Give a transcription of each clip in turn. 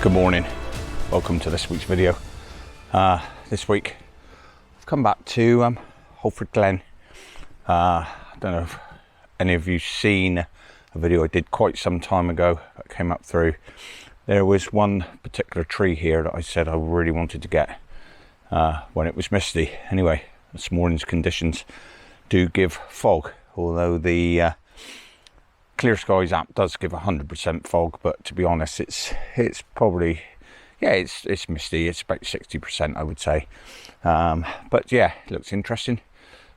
Good morning, welcome to this week's video. This week I've come back to Holford Glen. I don't know if any of you seen a video I did quite some time ago that came up through. There was one particular tree here that I said I really wanted to get when it was misty. Anyway, this morning's conditions do give fog, although the Clear Skies app does give 100% fog, but to be honest, it's probably, yeah, it's misty. It's about 60%, I would say. But yeah, it looks interesting.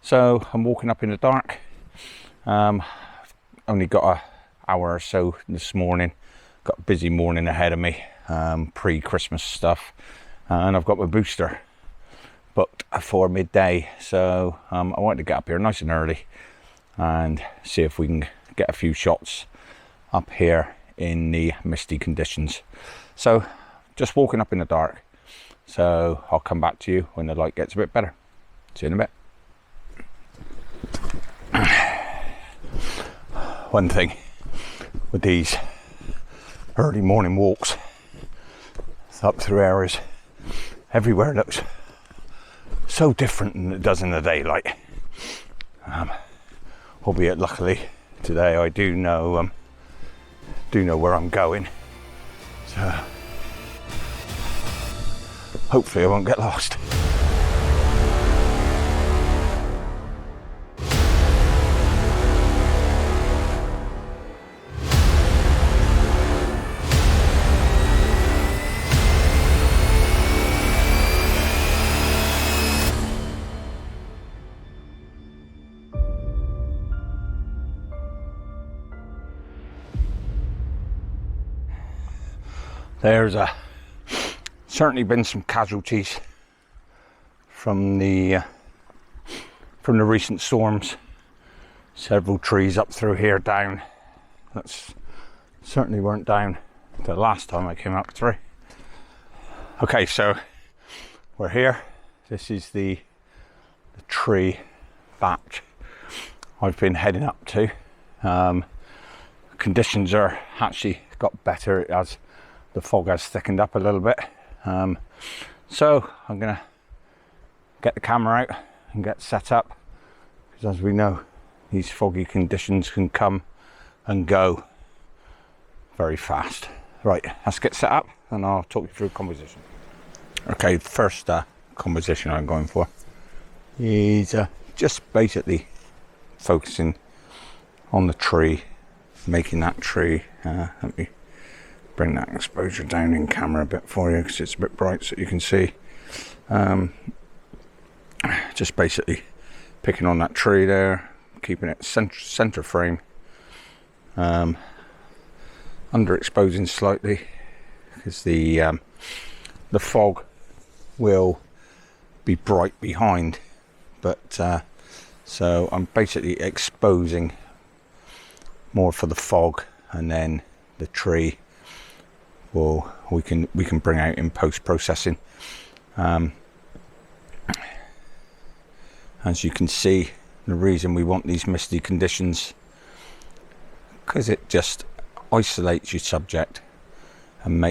So I'm walking up in the dark. Only got an hour or so this morning. Got a busy morning ahead of me, pre-Christmas stuff, and I've got my booster booked for midday. So I wanted to get up here nice and early and see if we can get a few shots up here in the misty conditions. So just walking up in the dark, so I'll come back to you when the light gets a bit better. See you in a bit. One thing with these early morning walks up through areas, everywhere looks so different than it does in the daylight. Albeit luckily today I do know where I'm going, so hopefully I won't get lost. There's certainly been some casualties from the recent storms. Several trees up through here down. That's certainly weren't down the last time I came up through. Okay, so we're here. This is the tree that I've been heading up to. Conditions are actually got better as the fog has thickened up a little bit, so I'm gonna get the camera out and get set up, because as we know, these foggy conditions can come and go very fast. Right, let's get set up and I'll talk you through composition. Okay, first composition I'm going for is just basically focusing on the tree, making that tree, let me bring that exposure down in camera a bit for you because it's a bit bright so you can see. Just basically picking on that tree there, keeping it center frame, underexposing slightly because the fog will be bright behind, but so I'm basically exposing more for the fog, and then the tree we can bring out in post-processing. As you can see, the reason we want these misty conditions, because it just isolates your subject and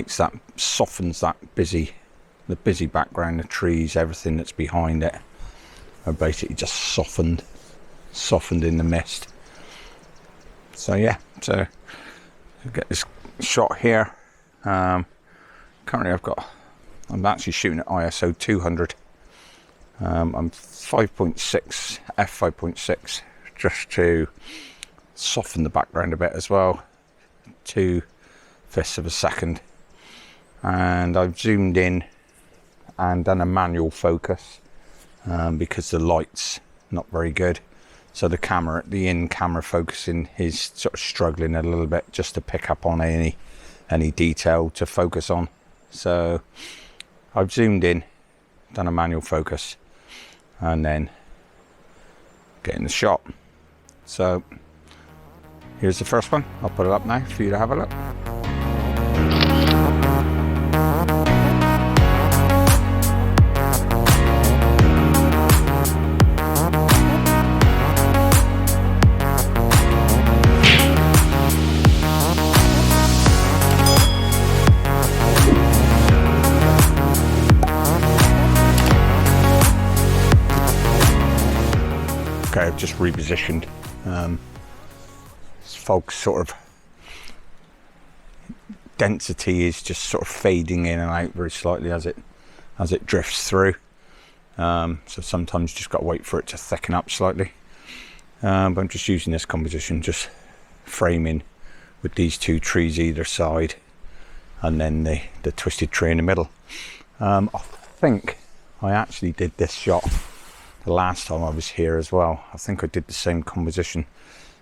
softens the busy background, the trees, everything that's behind it are basically just softened in the mist. So yeah, so get this shot here. Currently I'm actually shooting at ISO 200. I'm 5.6 f5.6 just to soften the background a bit as well, 2/5 of a second, and I've zoomed in and done a manual focus because the light's not very good, so the in-camera focusing is sort of struggling a little bit just to pick up on any detail to focus on. So I've zoomed in, done a manual focus, and then getting the shot. So here's the first one. I'll put it up now for you to have a look. Okay, I've just repositioned. This fog sort of density is just sort of fading in and out very slightly as it drifts through. So sometimes you just got to wait for it to thicken up slightly. But I'm just using this composition, just framing with these two trees either side, and then the twisted tree in the middle. I think I actually did this shot the last time I was here as well. I think I did the same composition.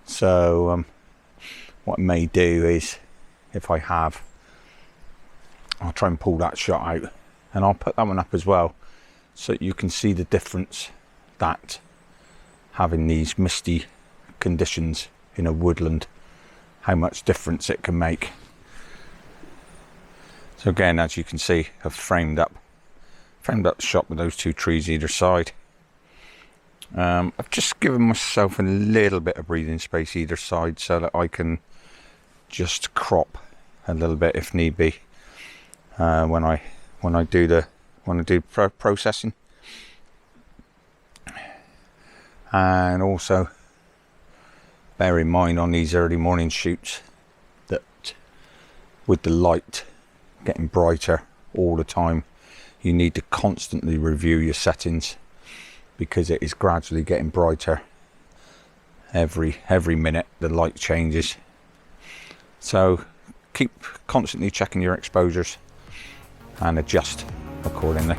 So what I may do is, if I have, I'll try and pull that shot out, and I'll put that one up as well, so that you can see the difference that having these misty conditions in a woodland, how much difference it can make. So again, as you can see, I've framed up the shot with those two trees either side. I've just given myself a little bit of breathing space either side so that I can just crop a little bit if need be when I do processing. And also bear in mind on these early morning shoots that with the light getting brighter all the time, you need to constantly review your settings, because it is gradually getting brighter every minute the light changes. So keep constantly checking your exposures and adjust accordingly.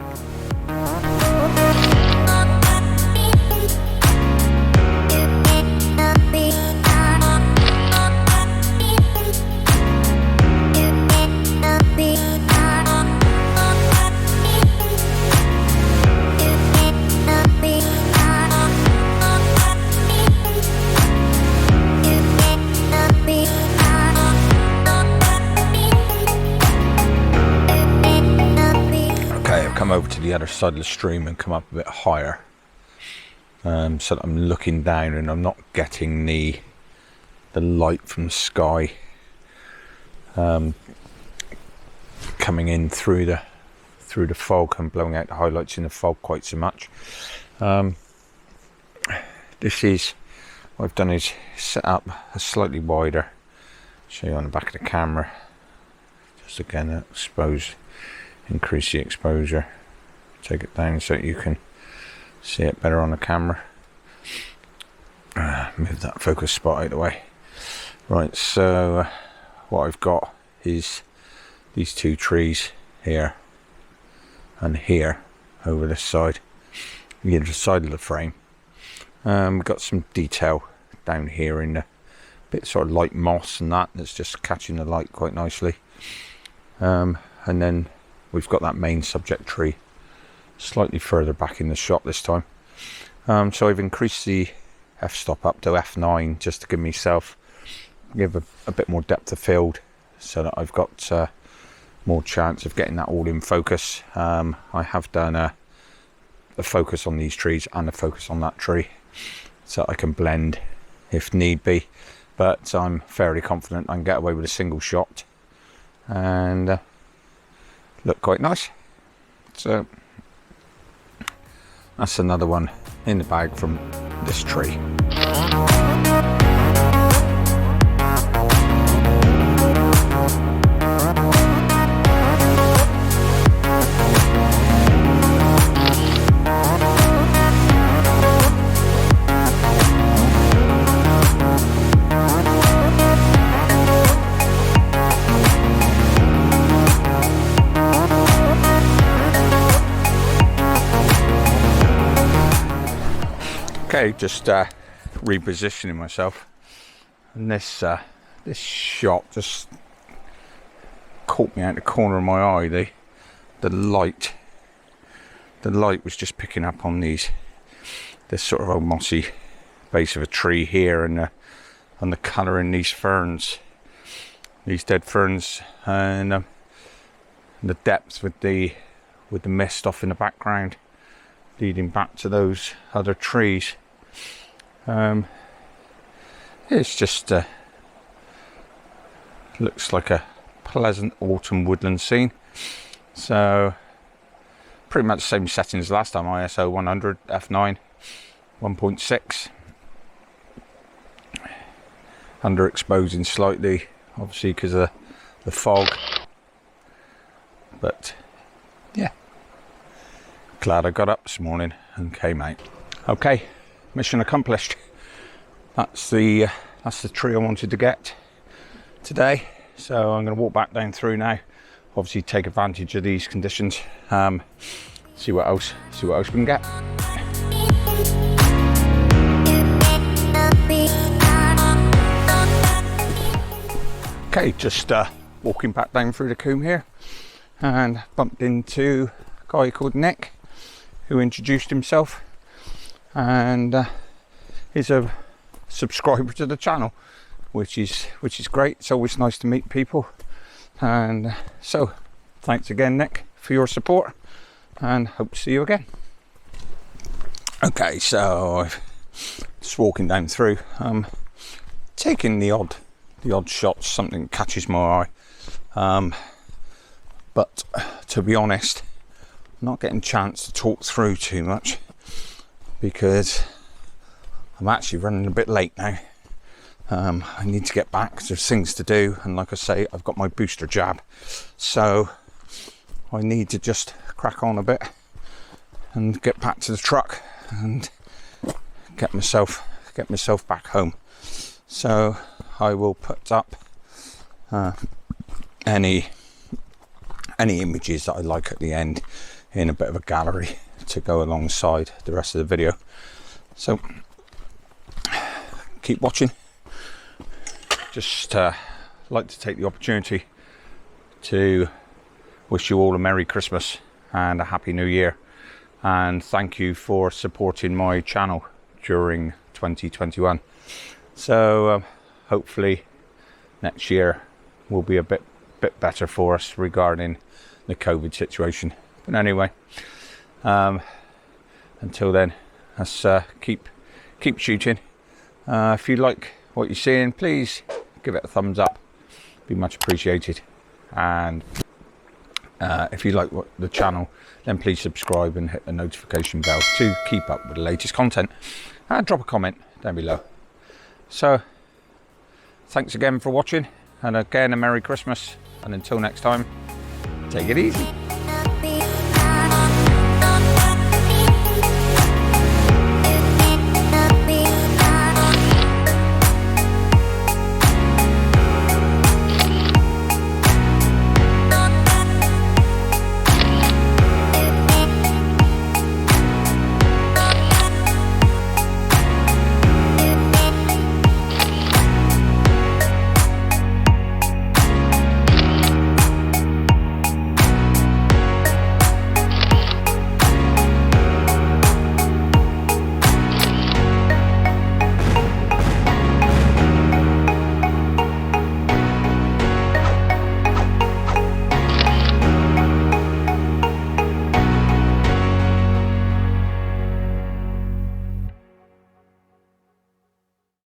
Over to the other side of the stream and come up a bit higher, so that I'm looking down and I'm not getting the light from the sky coming in through the fog and blowing out the highlights in the fog quite so much. This is what I've done, is set up a slightly wider, show you on the back of the camera, just again increase the exposure, take it down so that you can see it better on the camera. Move that focus spot out of the way. Right, so what I've got is these two trees here and here over this side, the other side of the frame. We've got some detail down here in the bit sort of light moss and that's just catching the light quite nicely. And then we've got that main subject tree slightly further back in the shot this time. So I've increased the f-stop up to f9 just to give a bit more depth of field, so that I've got more chance of getting that all in focus. I have done a focus on these trees and a focus on that tree, so I can blend if need be, but I'm fairly confident I can get away with a single shot and look quite nice. So that's another one in the bag from this tree. Okay, just repositioning myself, and this shot just caught me out the corner of my eye. The light was just picking up on this sort of old mossy base of a tree here, and the colour in these ferns, these dead ferns, and the depth with the mist off in the background leading back to those other trees. It's just looks like a pleasant autumn woodland scene. So pretty much the same settings as last time, ISO 100 f9 1.6, underexposing slightly, obviously because of the fog, but yeah, glad I got up this morning and came out. Okay, mission accomplished. That's the tree I wanted to get today, so I'm going to walk back down through now, obviously take advantage of these conditions, see what else we can get. Okay, just walking back down through the combe here and bumped into a guy called Nick, who introduced himself, and he's a subscriber to the channel, which is great. It's always nice to meet people, and so thanks again, Nick, for your support, and hope to see you again. Okay, so just walking down through, taking the odd shots, something catches my eye, but to be honest, I'm not getting a chance to talk through too much because I'm actually running a bit late now. I need to get back, there's things to do, and like I say, I've got my booster jab, so I need to just crack on a bit and get back to the truck and get myself back home. So I will put up any images that I like at the end in a bit of a gallery to go alongside the rest of the video. So keep watching. Just like to take the opportunity to wish you all a Merry Christmas and a Happy New Year, and thank you for supporting my channel during 2021. So hopefully next year will be a bit better for us regarding the COVID situation. But anyway, until then, let's keep shooting. If you like what you're seeing, please give it a thumbs up, be much appreciated. And if you like the channel, then please subscribe and hit the notification bell to keep up with the latest content, and drop a comment down below. So thanks again for watching, and again a Merry Christmas, and until next time, take it easy.